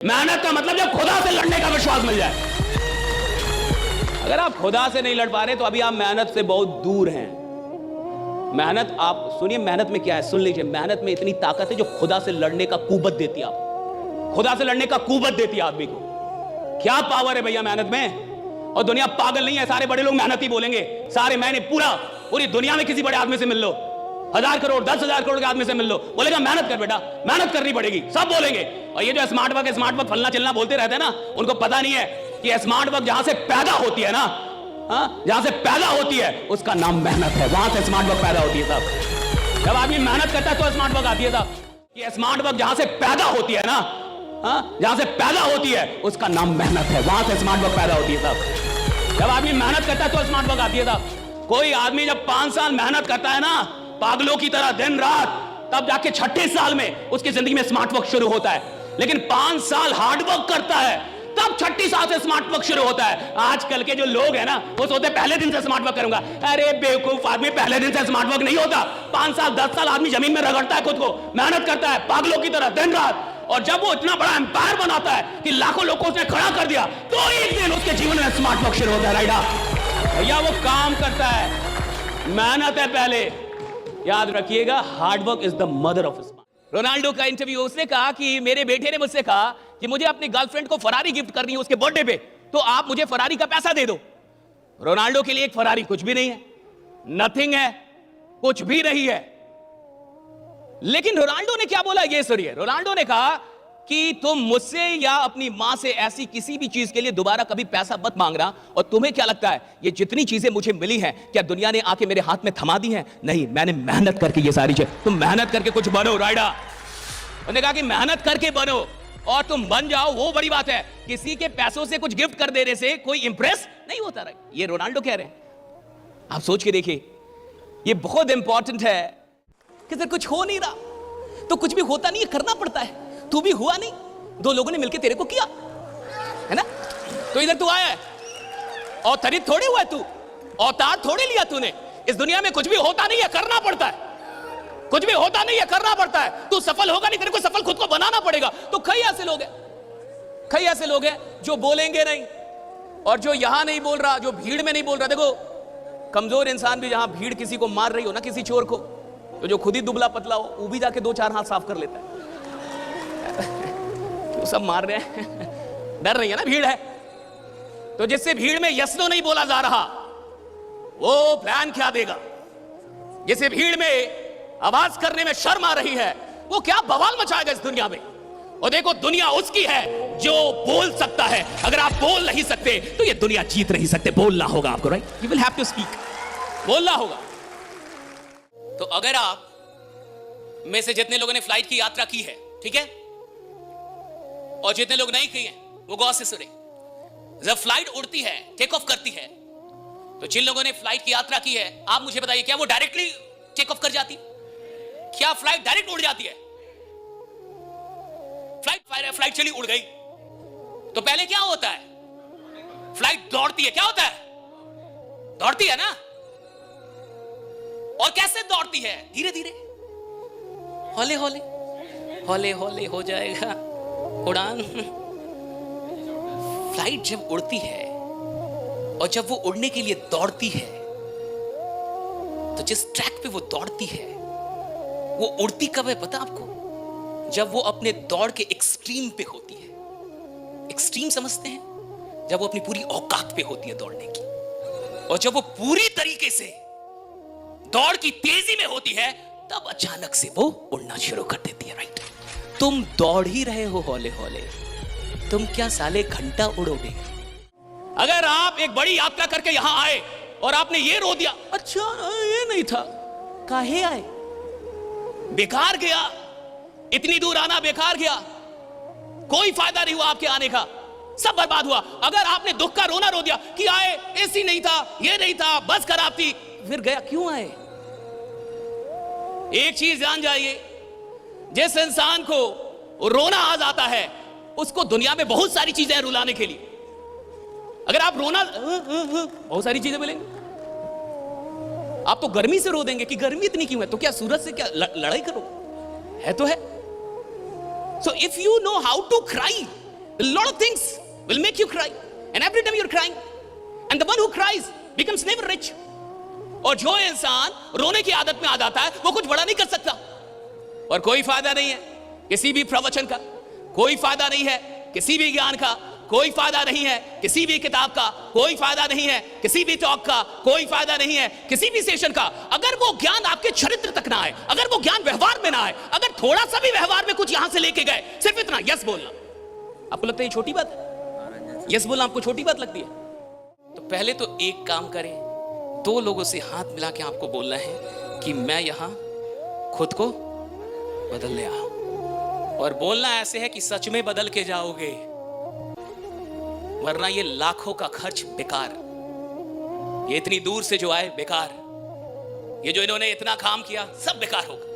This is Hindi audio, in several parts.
मेहनत का मतलब जब खुदा से लड़ने का विश्वास मिल जाए। अगर आप खुदा से नहीं लड़ पा रहे तो अभी आप मेहनत से बहुत दूर हैं। मेहनत, आप सुनिए मेहनत में क्या है, सुन लीजिए। मेहनत में इतनी ताकत है जो खुदा से लड़ने का कुव्वत देती है आपको। खुदा से लड़ने का कुव्वत देती है आदमी को। क्या पावर है भैया मेहनत में। और दुनिया पागल नहीं है, सारे बड़े लोग मेहनत ही बोलेंगे। सारे महीने पूरी दुनिया में किसी बड़े आदमी से मिल लो, 1000 करोड़ 10,000 करोड़ के आदमी से मिल लो, बोलेगा मेहनत कर बेटा, मेहनत करनी पड़ेगी, सब बोलेंगे। और ये जो स्मार्ट वर्क फलना चिलना बोलते रहते हैं ना, उनको पता नहीं है कि स्मार्ट वर्क जहां से पैदा होती है ना, जहां से पैदा होती है उसका नाम मेहनत है। वहां से स्मार्ट वर्क पैदा होती है साहब। जब आदमी मेहनत करता है तो स्मार्ट वर्क आती है साहब। ये स्मार्ट वर्क जहां से पैदा होती है ना, जहां से पैदा होती है उसका नाम मेहनत है। वहां से स्मार्ट वर्क पैदा होती है साहब। जब आदमी मेहनत करता है तो स्मार्ट वर्क आती है साहब। कोई आदमी जब 5 साल मेहनत करता है ना पागलों की तरह दिन रात, तब जाके 6ठे साल में उसकी जिंदगी में स्मार्ट वर्क शुरू होता है। लेकिन 5 साल हार्ड वर्क करता है तब 6ठी साल से स्मार्ट वर्क शुरू होता है। आजकल के जो लोग हैं ना, वो सोचते हैं पहले दिन से स्मार्ट वर्क करूंगा। अरे बेवकूफ आदमी, पहले दिन से स्मार्ट वर्क नहीं होता। 5 साल 10 साल आदमी जमीन में रगड़ता है, खुद को मेहनत करता है पागलों की तरह दिन रात। और जब वो इतना बड़ा एम्पायर बनाता है कि लाखों लोगों को उसने खड़ा कर दिया, तो एक दिन उसके जीवन में स्मार्ट वर्क शुरू होता है। राइट भैया, वो काम करता है, मेहनत है पहले। याद रखिएगा, hard work is the mother of smart. Ronaldo का इंटरव्यू, उसने कहा कि मेरे बेटे ने मुझसे कहा कि मुझे अपनी गर्लफ्रेंड को फरारी गिफ्ट करनी है उसके बर्थडे पे, तो आप मुझे फरारी का पैसा दे दो। रोनाल्डो के लिए एक फरारी कुछ भी नहीं है, नथिंग है, कुछ भी नहीं है। लेकिन रोनाल्डो ने क्या बोला ये सुनिए। रोनाल्डो ने कहा कि तुम मुझसे या अपनी मां से ऐसी किसी भी चीज के लिए दोबारा कभी पैसा मत मांगना। और तुम्हें क्या लगता है ये जितनी चीजें मुझे मिली हैं, क्या दुनिया ने आके मेरे हाथ में थमा दी हैं? नहीं, मैंने मेहनत करके ये सारी चीज। तुम मेहनत करके कुछ बनो राइडा। उन्होंने कहा कि मेहनत करके बनो और तुम बन जाओ, वो बड़ी बात है। किसी के पैसों से कुछ गिफ्ट कर देने से कोई इंप्रेस नहीं होता। ये रोनाल्डो कह रहे हैं। आप सोच के देखिए, ये बहुत इंपॉर्टेंट है कि अगर कुछ हो नहीं रहा तो कुछ भी होता नहीं है, करना पड़ता है। तू भी हुआ नहीं, 2 लोगों ने मिलकर तेरे को किया है ना। तो इधर तू आया है, अवतरित थोड़ी हुआ है तू, अवतार थोड़ी लिया तूने। इस दुनिया में कुछ भी होता नहीं है, करना पड़ता है। कुछ भी होता नहीं है, करना पड़ता है। तू सफल होगा नहीं, तेरे को सफल खुद को बनाना पड़ेगा। तो कई ऐसे लोग हैं जो बोलेंगे नहीं, और जो यहां नहीं बोल रहा, जो भीड़ में नहीं बोल रहा। देखो, कमजोर इंसान भी जहां भीड़ किसी को मार रही हो ना, किसी चोर को, तो जो खुद ही दुबला पतला हो वो भी जाके 2-4 हाथ साफ कर लेता है। तो सब मार रहे हैं, डर रही है ना, भीड़ है। तो जिससे भीड़ में यस नो नहीं बोला जा रहा, वो प्लान क्या देगा? जिसे भीड़ में आवाज करने में शर्म आ रही है, वो क्या बवाल मचाएगा इस दुनिया में। और देखो, दुनिया उसकी है जो बोल सकता है। अगर आप बोल नहीं सकते तो ये दुनिया जीत नहीं सकते। बोलना होगा आपको, right? You will have to speak, बोलना होगा। तो अगर आप में से जितने लोगों ने फ्लाइट की यात्रा की है, ठीक है, और जितने लोग नहीं किए हैं, वो गौर से सुने। जब फ्लाइट उड़ती है, टेक ऑफ करती है, तो जिन लोगों ने फ्लाइट की यात्रा की है, आप मुझे बताइए, क्या वो डायरेक्टली टेक ऑफ कर जाती? क्या फ्लाइट डायरेक्ट उड़ जाती है? फ्लाइट चली, उड़ गई, तो पहले क्या होता है? फ्लाइट दौड़ती है। क्या होता है? दौड़ती है ना। और कैसे दौड़ती है? धीरे धीरे, हौले हौले, हौले हौले हो जाएगा उड़ान। फ्लाइट जब उड़ती है और जब वो उड़ने के लिए दौड़ती है, तो जिस ट्रैक पे वो दौड़ती है, वो उड़ती कब है पता आपको? जब वो अपने दौड़ के एक्सट्रीम पे होती है। एक्सट्रीम समझते हैं? जब वो अपनी पूरी औकात पे होती है दौड़ने की, और जब वो पूरी तरीके से दौड़ की तेजी में होती है, तब अचानक से वो उड़ना शुरू कर देती है। राइट? तुम दौड़ ही रहे हो हौले हौले, तुम क्या साले घंटा उड़ोगे? अगर आप एक बड़ी यात्रा करके यहां आए और आपने ये रो दिया, अच्छा ये नहीं था, काहे आए, बेकार गया, इतनी दूर आना बेकार गया, कोई फायदा नहीं हुआ आपके आने का, सब बर्बाद हुआ। अगर आपने दुख का रोना रो दिया कि आए, एसी नहीं था, ये नहीं था, बस खराब थी, फिर गया क्यों आए? एक चीज जान जाइए, जिस इंसान को रोना आ जाता है, उसको दुनिया में बहुत सारी चीजें हैं रुलाने के लिए। अगर आप रोना, बहुत सारी चीजें मिलेंगी। आप तो गर्मी से रो देंगे कि गर्मी इतनी क्यों है, तो क्या सूरज से क्या लड़ाई करो? है तो है। So if you know how to cry, A lot of things will make you cry, and every time you're crying, and the one who cries becomes never rich. और जो इंसान रोने की आदत में आ जाता है वो कुछ बड़ा नहीं कर सकता, और कोई फायदा नहीं है किसी भी प्रवचन का, कोई फायदा नहीं है किसी भी ज्ञान का, कोई फायदा नहीं है किसी भी किताब का, कोई फायदा नहीं है किसी भी टॉक का, कोई फायदा नहीं है किसी भी सेशन का, अगर वो ज्ञान आपके चरित्र तक ना आए, अगर वो ज्ञान व्यवहार में ना आए, अगर थोड़ा सा भी व्यवहार में कुछ यहां से लेके गए, सिर्फ इतना यस बोलना, आपको लगता है ये छोटी बात है? यस बोलना आपको छोटी बात लगती है? तो पहले तो एक काम करें, दो लोगों से हाथ मिला के आपको बोलना है कि मैं यहां खुद को बदलने आया, और बोलना ऐसे है कि सच में बदल के जाओगे, वरना ये लाखों का खर्च बेकार, ये इतनी दूर से जो आए बेकार, ये जो इन्होंने इतना काम किया सब बेकार होगा।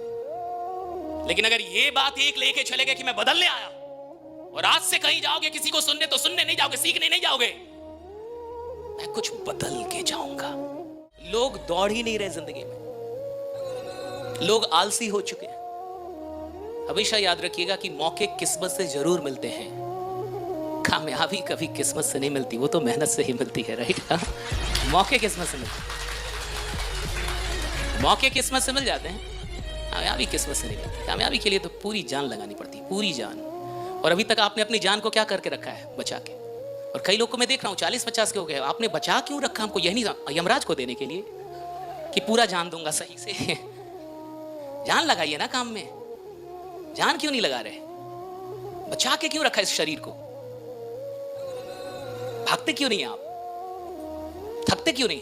लेकिन अगर ये बात एक लेके चले गए कि मैं बदलने आया, और आज से कहीं जाओगे किसी को सुनने, तो सुनने नहीं जाओगे, सीखने नहीं जाओगे, मैं कुछ बदल के जाऊंगा। लोग दौड़ ही नहीं रहे जिंदगी में, लोग आलसी हो चुके हैं। हमेशा याद रखिएगा कि मौके किस्मत से जरूर मिलते हैं, कामयाबी कभी किस्मत से नहीं मिलती, वो तो मेहनत से ही मिलती है, राइट? मौके किस्मत से मिलते, मौके किस्मत से मिल जाते हैं, कामयाबी किस्मत से नहीं मिलती। कामयाबी के लिए तो पूरी जान लगानी पड़ती है, पूरी जान। और अभी तक आपने अपनी जान को क्या करके रखा है? बचा के। और कई लोग को मैं देख रहा हूँ 40-50 के हो गए, आपने बचा क्यों रखा? हमको यही नहीं, यमराज को देने के लिए कि पूरा जान दूंगा सही से। जान लगाइए ना काम में, जान क्यों नहीं लगा रहे? बचा के क्यों रखा इस शरीर को? भागते क्यों नहीं आप? थकते क्यों नहीं?